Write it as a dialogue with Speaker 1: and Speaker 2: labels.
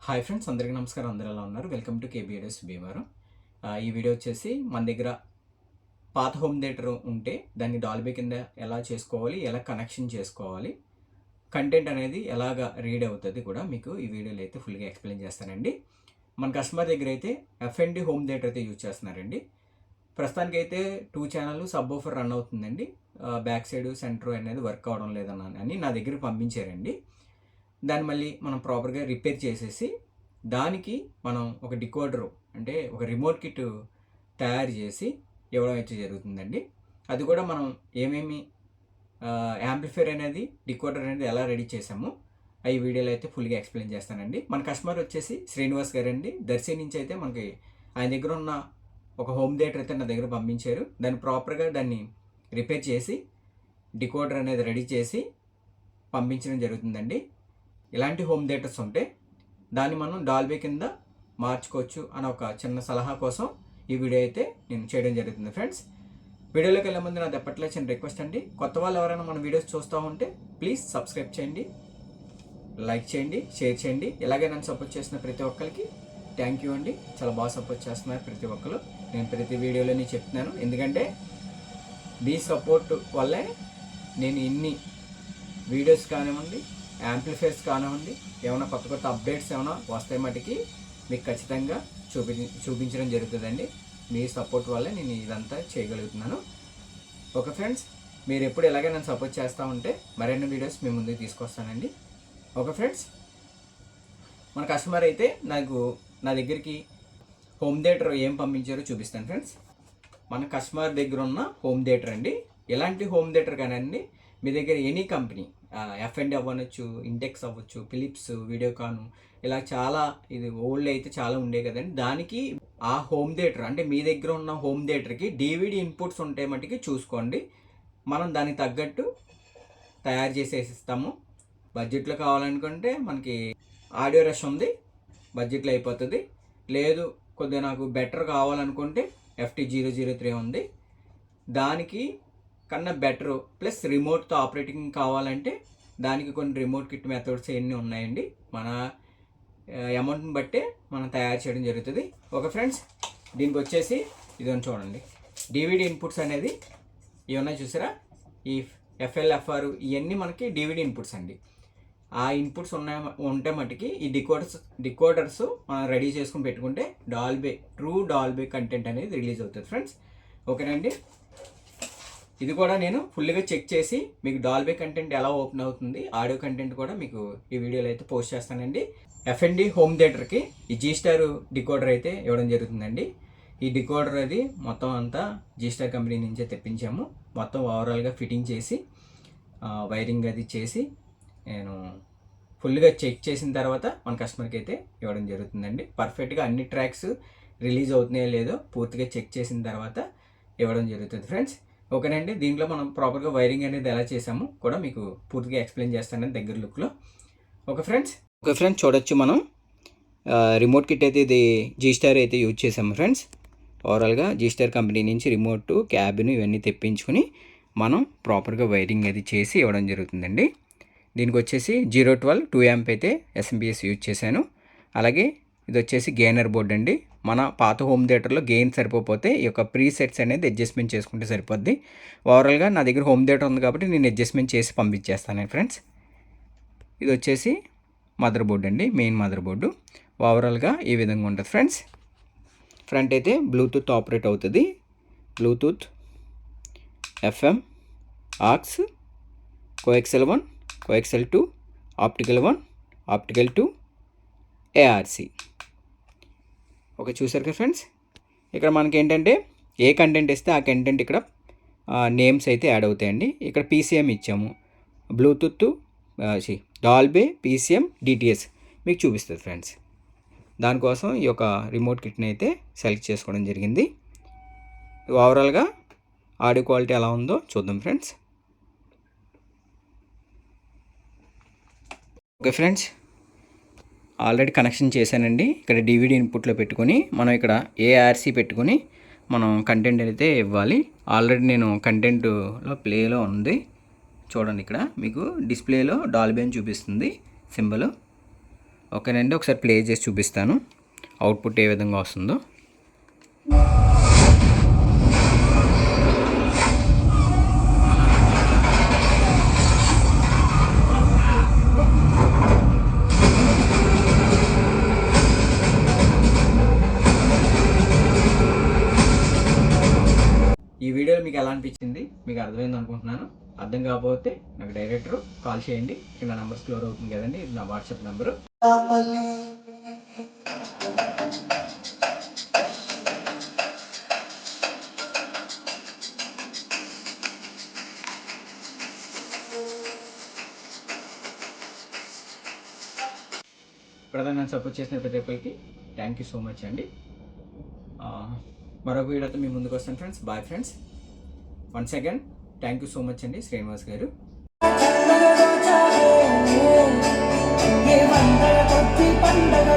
Speaker 1: Hi friends, అందరికీ నమస్కారం. అందరూ ఎలా ఉన్నారు? Welcome to కేబిఎస్ Bhimavaram. ఈ వీడియో వచ్చేసి మన దగ్గర పాత హోమ్ థియేటర్ ఉంటే దాన్ని డాల్బీ కింద ఎలా చేసుకోవాలి, ఎలా కనెక్షన్ చేసుకోవాలి, కంటెంట్ అనేది ఎలాగా రీడ్ అవుతుంది కూడా మీకు ఈ వీడియోలో అయితే ఫుల్గా ఎక్స్ప్లెయిన్ చేస్తానండి. మన కస్టమర్ దగ్గర అయితే ఎఫ్ఎండి హోమ్ థియేటర్ అయితే యూజ్ చేస్తున్నారండి. ప్రస్తుతానికి అయితే 2 ఛానల్ సబ్ ఓఫర్ రన్ అవుతుందండి. బ్యాక్ సైడ్ సెంటర్ అనేది వర్క్ అవడం లేదని నా దగ్గరికి పంపించారండి. దాన్ని మళ్ళీ మనం ప్రాపర్గా రిపేర్ చేసేసి దానికి మనం ఒక డికోడరు అంటే ఒక రిమోట్ కిట్ తయారు చేసి ఇవ్వడం అయితే జరుగుతుందండి. అది కూడా మనం ఏమేమి యాంప్లిఫైర్ అనేది డికోడర్ అనేది ఎలా రెడీ చేసామో ఈ వీడియోలో అయితే ఫుల్గా ఎక్స్ప్లెయిన్ చేస్తానండి. మన కస్టమర్ వచ్చేసి శ్రీనివాస్ గారు అండి. దర్శి నుంచి అయితే మనకి ఆయన దగ్గర ఉన్న ఒక హోమ్ థియేటర్ అయితే నా దగ్గర పంపించారు. దాన్ని ప్రాపర్గా దాన్ని రిపేర్ చేసి డికోడర్ అనేది రెడీ చేసి పంపించడం జరుగుతుందండి. ఇలాంటి హోమ్ థియేటర్స్ ఉంటే దాన్ని మనం డాల్బీ కింద మార్చుకోవచ్చు అన్న ఒక చిన్న సలహా కోసం ఈ వీడియో అయితే నేను చేయడం జరుగుతుంది ఫ్రెండ్స్. వీడియోలోకి వెళ్ళే ముందు నాది ఎప్పట్లో చిన్న రిక్వెస్ట్ అండి. కొత్త వాళ్ళు ఎవరైనా మన వీడియోస్ చూస్తూ ఉంటే ప్లీజ్ సబ్స్క్రైబ్ చేయండి, లైక్ చేయండి, షేర్ చేయండి. ఇలాగే నన్ను సపోర్ట్ చేసిన ప్రతి ఒక్కరికి థ్యాంక్ యూ అండి. చాలా బాగా సపోర్ట్ చేస్తున్నారు ప్రతి ఒక్కరు. నేను ప్రతి వీడియోలోనే చెప్తున్నాను, ఎందుకంటే మీ సపోర్ట్ వల్లే నేను ఇన్ని వీడియోస్ కానివ్వండి, యాంప్లిఫైర్స్ కానివ్వండి, ఏమైనా కొత్త కొత్త అప్డేట్స్ ఏమైనా వస్తే మటుకి మీకు ఖచ్చితంగా చూపించడం జరుగుతుందండి. మీ సపోర్ట్ వల్లే నేను ఇదంతా చేయగలుగుతున్నాను. ఓకే ఫ్రెండ్స్, మీరు ఎప్పుడు ఎలాగే నన్ను సపోర్ట్ చేస్తూ ఉంటే మరిన్ని వీడియోస్ మీ ముందుకు తీసుకొస్తానండి. ఓకే ఫ్రెండ్స్, మన కస్టమర్ అయితే నా దగ్గరికి హోమ్ థియేటర్ ఏం పంపించారో చూపిస్తాను ఫ్రెండ్స్. మన కస్టమర్ దగ్గర ఉన్న హోమ్ థియేటర్ అండి. ఎలాంటి హోమ్ థియేటర్ కానండి, మీ దగ్గర ఎనీ కంపెనీ ఎఫ్ఎండి అవ్వచ్చు, ఇంటెక్స్ అవ్వచ్చు, ఫిలిప్స్, వీడియోకాన్, ఇలా చాలా ఇది ఓల్డ్ అయితే చాలా ఉండే కదండి. దానికి ఆ హోమ్ థియేటర్ అంటే మీ దగ్గర ఉన్న హోమ్ థియేటర్కి డివిడి ఇన్పుట్స్ ఉంటే మటుకి చూసుకోండి. మనం దానికి తగ్గట్టు తయారు చేసేసి ఇస్తాము. బడ్జెట్లో కావాలనుకుంటే మనకి ఆడియో రష్ ఉంది, బడ్జెట్లో అయిపోతుంది. లేదు కొద్దిగా నాకు బెటర్ కావాలనుకుంటే FT003 ఉంది, దానికి కన్నా బెటరు ప్లస్ రిమోట్తో ఆపరేటింగ్ కావాలంటే దానికి కొన్ని రిమోట్ కిట్ మెథడ్స్ ఎన్ని ఉన్నాయండి. మన అమౌంట్ని బట్టే మనం తయారు చేయడం జరుగుతుంది. ఓకే ఫ్రెండ్స్, దీనికి వచ్చేసి ఇదని చూడండి, డివిడి ఇన్పుట్స్ అనేది ఇవి ఉన్నాయి చూసారా, ఈ FL FR ఇవన్నీ మనకి డివిడి ఇన్పుట్స్ అండి. ఆ ఇన్పుట్స్ ఉంటే మటుకి ఈ డికోడర్స్ మనం రెడీ చేసుకుని పెట్టుకుంటే ట్రూ డాల్బీ కంటెంట్ అనేది రిలీజ్ అవుతుంది ఫ్రెండ్స్. ఓకేనండి, ఇది కూడా నేను ఫుల్గా చెక్ చేసి మీకు డాల్బీ కంటెంట్ ఎలా ఓపెన్ అవుతుంది, ఆడియో కంటెంట్ కూడా మీకు ఈ వీడియోలో అయితే పోస్ట్ చేస్తానండి. ఎఫ్ఎండి హోమ్ థియేటర్కి ఈ G-Star డికోడర్ అయితే ఇవ్వడం జరుగుతుందండి. ఈ డికోడర్ అది మొత్తం అంతా G-Star కంపెనీ నుంచే తెప్పించాము. మొత్తం ఓవరాల్గా ఫిట్టింగ్ చేసి వైరింగ్ అది చేసి నేను ఫుల్గా చెక్ చేసిన తర్వాత మన కస్టమర్కి అయితే ఇవ్వడం జరుగుతుందండి. పర్ఫెక్ట్గా అన్ని ట్రాక్స్ రిలీజ్ అవుతున్నాయో లేదో పూర్తిగా చెక్ చేసిన తర్వాత ఇవ్వడం జరుగుతుంది ఫ్రెండ్స్. ఓకేనండి, దీంట్లో మనం ప్రాపర్గా వైరింగ్ అనేది ఎలా చేసామో కూడా మీకు పూర్తిగా ఎక్స్ప్లెయిన్ చేస్తాను దగ్గర లుక్లో. ఓకే ఫ్రెండ్స్, చూడొచ్చు మనం రిమోట్ కిట్ అయితే ఇది G-Star అయితే యూజ్ చేసాము ఫ్రెండ్స్. ఓవరాల్గా G-Star కంపెనీ నుంచి రిమోట్, క్యాబిన్ ఇవన్నీ తెప్పించుకొని మనం ప్రాపర్గా వైరింగ్ అది చేసి ఇవ్వడం జరుగుతుందండి. దీనికి వచ్చేసి 012 2A అయితే SMPS యూజ్ చేశాను. అలాగే ఇది వచ్చేసి గెయినర్ బోర్డ్ అండి. మన పాత హోమ్ థియేటర్లో గెయిన్ సరిపోతే ఈ యొక్క ప్రీ సెట్స్ అనేది అడ్జస్ట్మెంట్ చేసుకుంటే సరిపోద్ది. ఓవరాల్గా నా దగ్గర హోమ్ థియేటర్ ఉంది కాబట్టి నేను అడ్జస్ట్మెంట్ చేసి పంపించేస్తాను ఫ్రెండ్స్. ఇది వచ్చేసి మదర్ బోర్డ్ అండి, మెయిన్ మదర్ బోర్డు. ఓవరాల్గా ఈ విధంగా ఉంటుంది ఫ్రెండ్స్. ఫ్రంట్ అయితే బ్లూటూత్ ఆపరేట్ అవుతుంది. Bluetooth, FM, AUX, coaxial 1, coaxial 2, optical 1, optical 2, ARC. Okay, చూసారు కదా ఫ్రెండ్స్. ఇక్కడ మనకి ఏంటంటే ఏ కంటెంట్ ఇస్తే ఆ కంటెంట్ ఇక్కడ నేమ్స్ అయితే యాడ్ అవుతాయండి. ఇక్కడ PCM ఇచ్చాము, బ్లూటూత్, డాల్బీ, PCM, DTS మీకు చూపిస్తుంది ఫ్రెండ్స్. దానికోసం ఈ యొక్క రిమోట్ కిట్ని అయితే సెలెక్ట్ చేసుకోవడం జరిగింది. ఓవరాల్గా ఆడియో క్వాలిటీ ఎలా ఉందో చూద్దాం friends. Okay friends, already connection చేశానండి. ఇక్కడ DVD ఇన్పుట్లో పెట్టుకొని మనం ఇక్కడ ARC పెట్టుకొని మనం కంటెంట్ అయితే ఇవ్వాలి. ఆల్రెడీ నేను కంటెంట్లో ప్లేలో ఉంది చూడండి. ఇక్కడ మీకు డిస్ప్లేలో డాల్బీ అని చూపిస్తుంది సింబల్. ఓకేనండి, ఒకసారి ప్లే చేసి చూపిస్తాను అవుట్పుట్ ఏ విధంగా వస్తుందో. ఈ వీడియో మీకు ఎలా అనిపించింది, మీకు అర్థమైంది అనుకుంటున్నాను. అర్థం కాకపోతే నాకు డైరెక్టర్ కాల్ చేయండి, కింద నెంబర్ స్క్రోల్ అవుతుంది కదండి, ఇది నా వాట్సాప్ నెంబరు. ప్రధానంగా సపోర్ట్ చేసిన ప్రతి ఒక్కరికి థ్యాంక్ యూ సో మచ్ అండి. మరొక వీడియోతో మీ ముందుకు వస్తాను friends. Bye friends. Once again thank you so much అండి శ్రీనివాస్ గారు.
Speaker 2: ఏ వందల కొద్ది పండగ